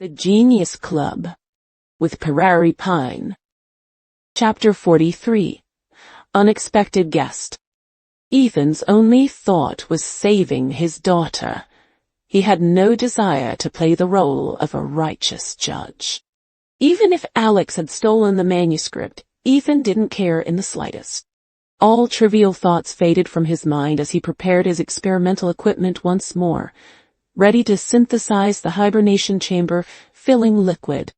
The Genius Club with Prairie Pine. Chapter 43. Unexpected Guest. Ethan's only thought was saving his daughter. He had no desire to play the role of a righteous judge. Even if Alex had stolen the manuscript, Ethan didn't care in the slightest. All trivial thoughts faded from his mind as he prepared his experimental equipment once more, ready to synthesize the hibernation chamber filling liquid.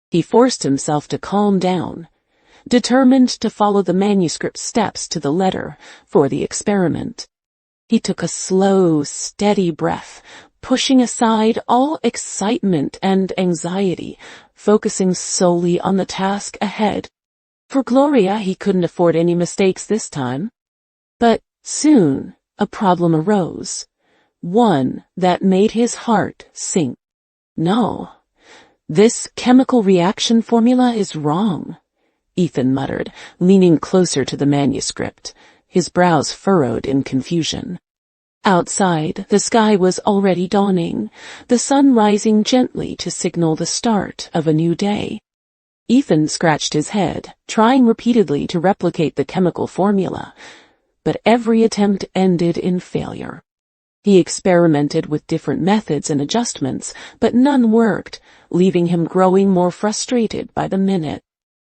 He forced himself to calm down, determined to follow the manuscript steps to the letter for the experiment. He took a slow, steady breath, pushing aside all excitement and anxiety, focusing solely on the task ahead. For Gloria, he couldn't afford any mistakes this time. But soon, a problem arose. One that made his heart sink. No, this chemical reaction formula is wrong, Ethan muttered, leaning closer to the manuscript, his brows furrowed in confusion. Outside, the sky was already dawning, the sun rising gently to signal the start of a new day. Ethan scratched his head, trying repeatedly to replicate the chemical formula, but every attempt ended in failure. He experimented with different methods and adjustments, but none worked, leaving him growing more frustrated by the minute.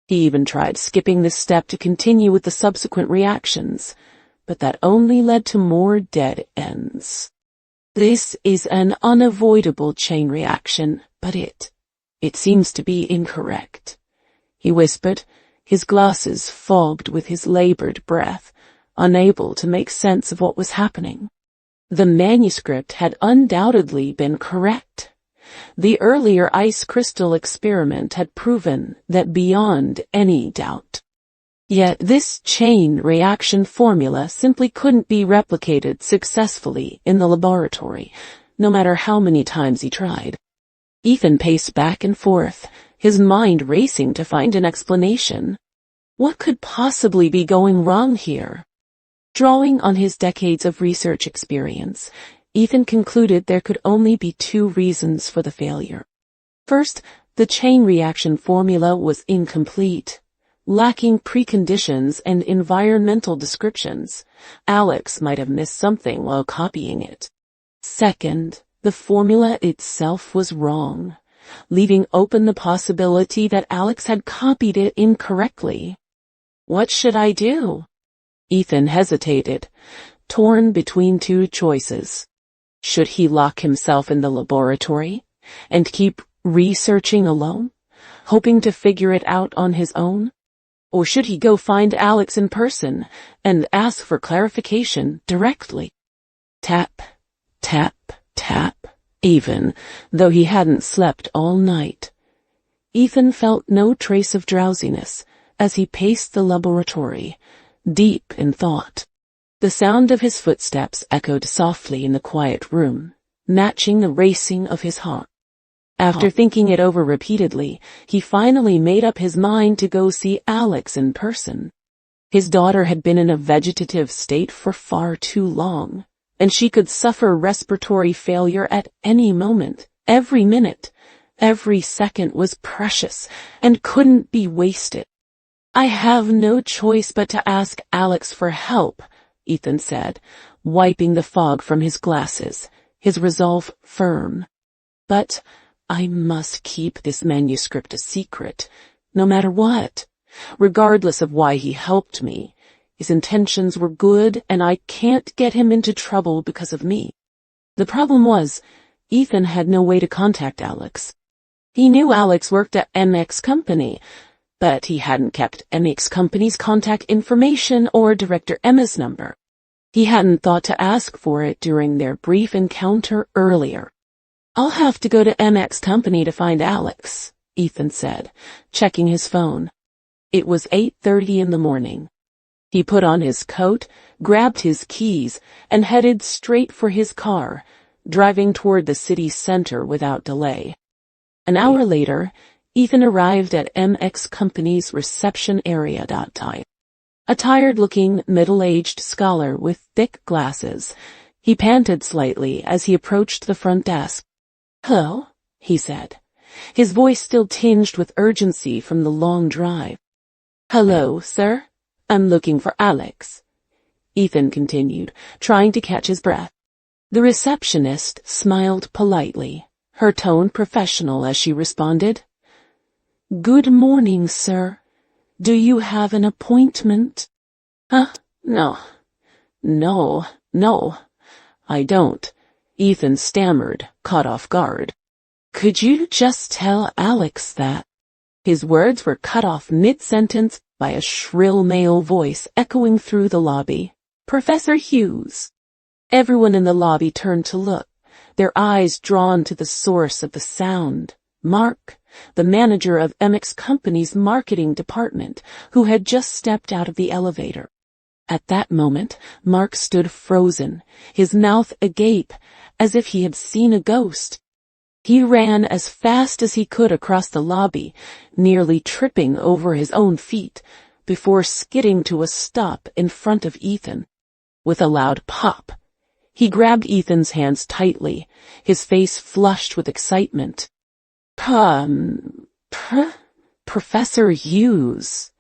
He even tried skipping this step to continue with the subsequent reactions, but that only led to more dead ends. This is an unavoidable chain reaction, but it seems to be incorrect, he whispered, his glasses fogged with his labored breath, unable to make sense of what was happening. The manuscript had undoubtedly been correct. The earlier ice crystal experiment had proven that beyond any doubt. Yet this chain reaction formula simply couldn't be replicated successfully in the laboratory, no matter how many times he tried. Ethan paced back and forth, his mind racing to find an explanation. What could possibly be going wrong here? Drawing on his decades of research experience, Ethan concluded there could only be two reasons for the failure. First, the chain reaction formula was incomplete, lacking preconditions and environmental descriptions. Alex might have missed something while copying it. Second, the formula itself was wrong, leaving open the possibility that Alex had copied it incorrectly. What should I do? Ethan hesitated, torn between two choices. Should he lock himself in the laboratory and keep researching alone, hoping to figure it out on his own? Or should he go find Alex in person and ask for clarification directly? Tap, tap, tap, even though he hadn't slept all night. Ethan felt no trace of drowsiness as he paced the laboratory, deep in thought. The sound of his footsteps echoed softly in the quiet room, matching the racing of his heart. After thinking it over repeatedly, he finally made up his mind to go see Alex in person. His daughter had been in a vegetative state for far too long, and she could suffer respiratory failure at any moment. Every minute, every second was precious and couldn't be wasted. I have no choice but to ask Alex for help, Ethan said, wiping the fog from his glasses, his resolve firm. But I must keep this manuscript a secret, no matter what. Regardless of why he helped me, his intentions were good and I can't get him into trouble because of me. The problem was, Ethan had no way to contact Alex. He knew Alex worked at MX Company, but he hadn't kept MX Company's contact information or Director Emma's number. He hadn't thought to ask for it during their brief encounter earlier. I'll have to go to MX Company to find Alex, Ethan said, checking his phone. It was 8:30 in the morning. He put on his coat, grabbed his keys, and headed straight for his car, driving toward the city center without delay. An hour later, Ethan arrived at MX Company's reception area. A tired-looking, middle-aged scholar with thick glasses, he panted slightly as he approached the front desk. "Hello," he said, his voice still tinged with urgency from the long drive. "Hello, sir. I'm looking for Alex," Ethan continued, trying to catch his breath. The receptionist smiled politely, her tone professional as she responded. "Good morning, sir. Do you have an appointment?" "Huh? No, I don't," Ethan stammered, caught off guard. "Could you just tell Alex that?" His words were cut off mid-sentence by a shrill male voice echoing through the lobby. "Professor Hughes." Everyone in the lobby turned to look, their eyes drawn to the source of the sound. Mark, the manager of MX Company's marketing department, who had just stepped out of the elevator. At that moment, Mark stood frozen, his mouth agape, as if he had seen a ghost. He ran as fast as he could across the lobby, nearly tripping over his own feet, before skidding to a stop in front of Ethan. With a loud pop, he grabbed Ethan's hands tightly, his face flushed with excitement. Professor Hughes,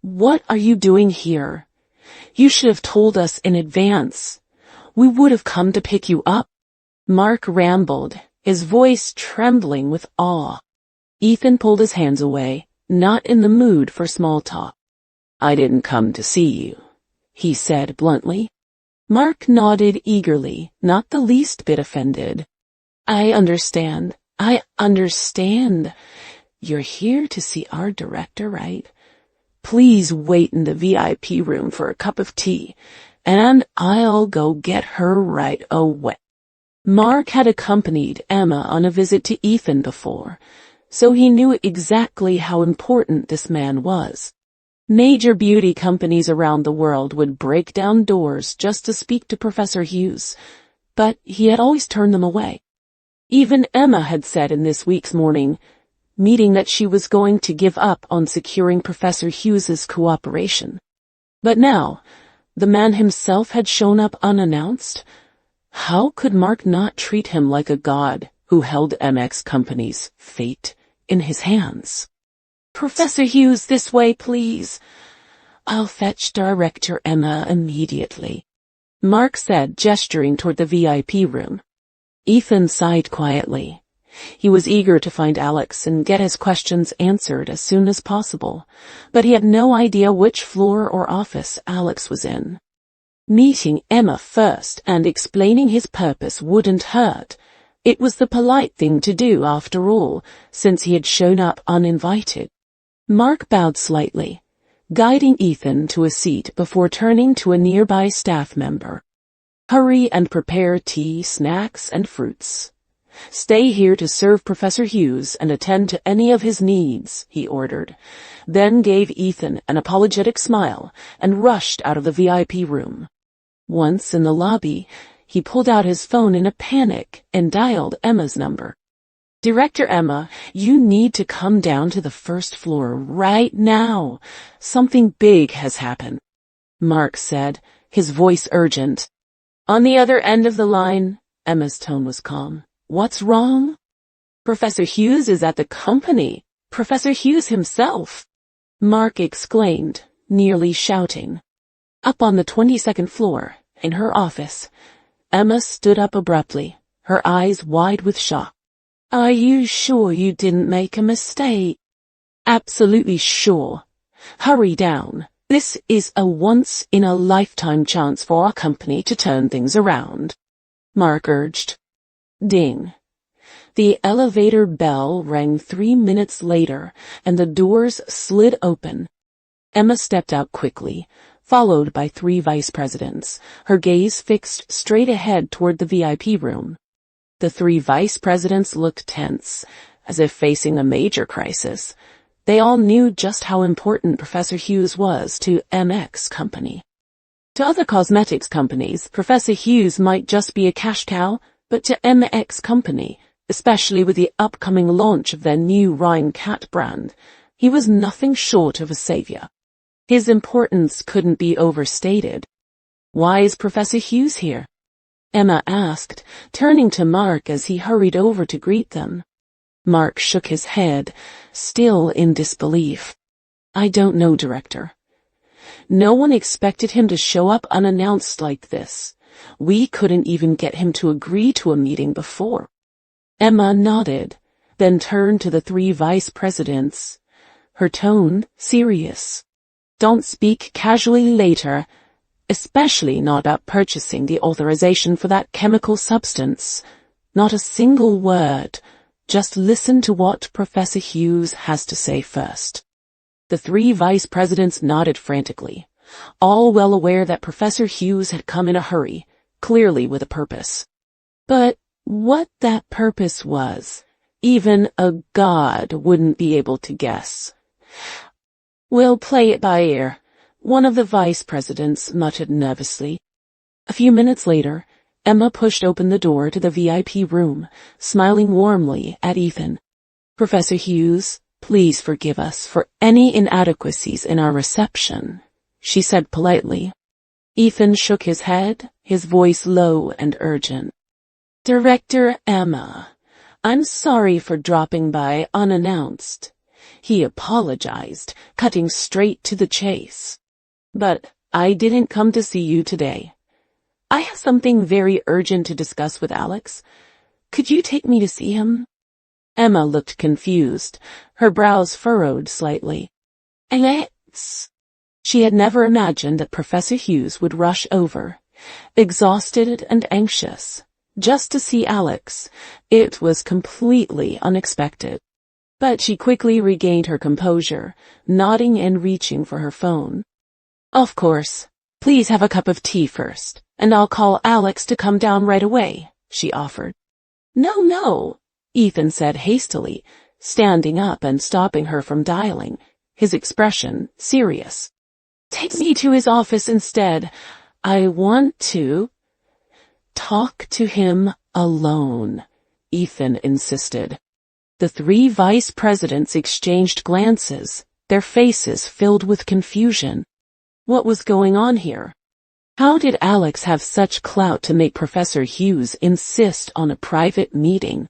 what are you doing here? You should have told us in advance. We would have come to pick you up." Mark rambled, his voice trembling with awe. Ethan pulled his hands away, not in the mood for small talk. "I didn't come to see you," he said bluntly. Mark nodded eagerly, not the least bit offended. I understand. You're here to see our director, right? Please wait in the VIP room for a cup of tea, and I'll go get her right away." Mark had accompanied Emma on a visit to Ethan before, so he knew exactly how important this man was. Major beauty companies around the world would break down doors just to speak to Professor Hughes, but he had always turned them away. Even Emma had said in this week's morning meeting that she was going to give up on securing Professor Hughes's cooperation. But now, the man himself had shown up unannounced. How could Mark not treat him like a god who held MX Company's fate in his hands? "Professor Hughes, this way, please." "I'll fetch Director Emma immediately," Mark said, gesturing toward the VIP room. Ethan sighed quietly. He was eager to find Alex and get his questions answered as soon as possible, but he had no idea which floor or office Alex was in. Meeting Emma first and explaining his purpose wouldn't hurt. It was the polite thing to do, after all, since he had shown up uninvited. Mark bowed slightly, guiding Ethan to a seat before turning to a nearby staff member. "Hurry and prepare tea, snacks, and fruits. Stay here to serve Professor Hughes and attend to any of his needs," he ordered, then gave Ethan an apologetic smile and rushed out of the VIP room. Once in the lobby, he pulled out his phone in a panic and dialed Emma's number. "Director Emma, you need to come down to the first floor right now. Something big has happened," Mark said, his voice urgent. On the other end of the line, Emma's tone was calm. "What's wrong?" "Professor Hughes is at the company. Professor Hughes himself," Mark exclaimed, nearly shouting. Up on the 22nd floor, in her office, Emma stood up abruptly, her eyes wide with shock. "Are you sure you didn't make a mistake?" "Absolutely sure. Hurry down. This is a once-in-a-lifetime chance for our company to turn things around," Mark urged. Ding. The elevator bell rang 3 minutes later, and the doors slid open. Emma stepped out quickly, followed by 3 vice presidents, her gaze fixed straight ahead toward the VIP room. The 3 vice presidents looked tense, as if facing a major crisis. They all knew just how important Professor Hughes was to MX Company. To other cosmetics companies, Professor Hughes might just be a cash cow, but to MX Company, especially with the upcoming launch of their new Rhine cat brand, he was nothing short of a savior. His importance couldn't be overstated. "Why is Professor Hughes here?" Emma asked, turning to Mark as he hurried over to greet them. Mark shook his head, still in disbelief. I don't know, Director. No one expected him to show up unannounced like this. We couldn't even get him to agree to a meeting before. Emma nodded, then turned to the 3 vice presidents, her tone serious. Don't speak casually later, especially not about purchasing the authorization for that chemical substance. Not a single word. Just listen to what Professor Hughes has to say first. The 3 vice presidents nodded frantically, all well aware that Professor Hughes had come in a hurry, clearly with a purpose. But what that purpose was, even a god wouldn't be able to guess. We'll play it by ear, one of the vice presidents muttered nervously. A few minutes later, Emma pushed open the door to the VIP room, smiling warmly at Ethan. Professor Hughes, please forgive us for any inadequacies in our reception, she said politely. Ethan shook his head, his voice low and urgent. Director Emma, I'm sorry for dropping by unannounced. He apologized, cutting straight to the chase. But I didn't come to see you today. I have something very urgent to discuss with Alex. Could you take me to see him? Emma looked confused, her brows furrowed slightly. Alex? She had never imagined that Professor Hughes would rush over, exhausted and anxious, just to see Alex. It was completely unexpected. But she quickly regained her composure, nodding and reaching for her phone. Of course. Please have a cup of tea first, and I'll call Alex to come down right away, she offered. No, Ethan said hastily, standing up and stopping her from dialing, his expression serious. Take me to his office instead. I want to talk to him alone, Ethan insisted. The 3 vice presidents exchanged glances, their faces filled with confusion. What was going on here? How did Alex have such clout to make Professor Hughes insist on a private meeting?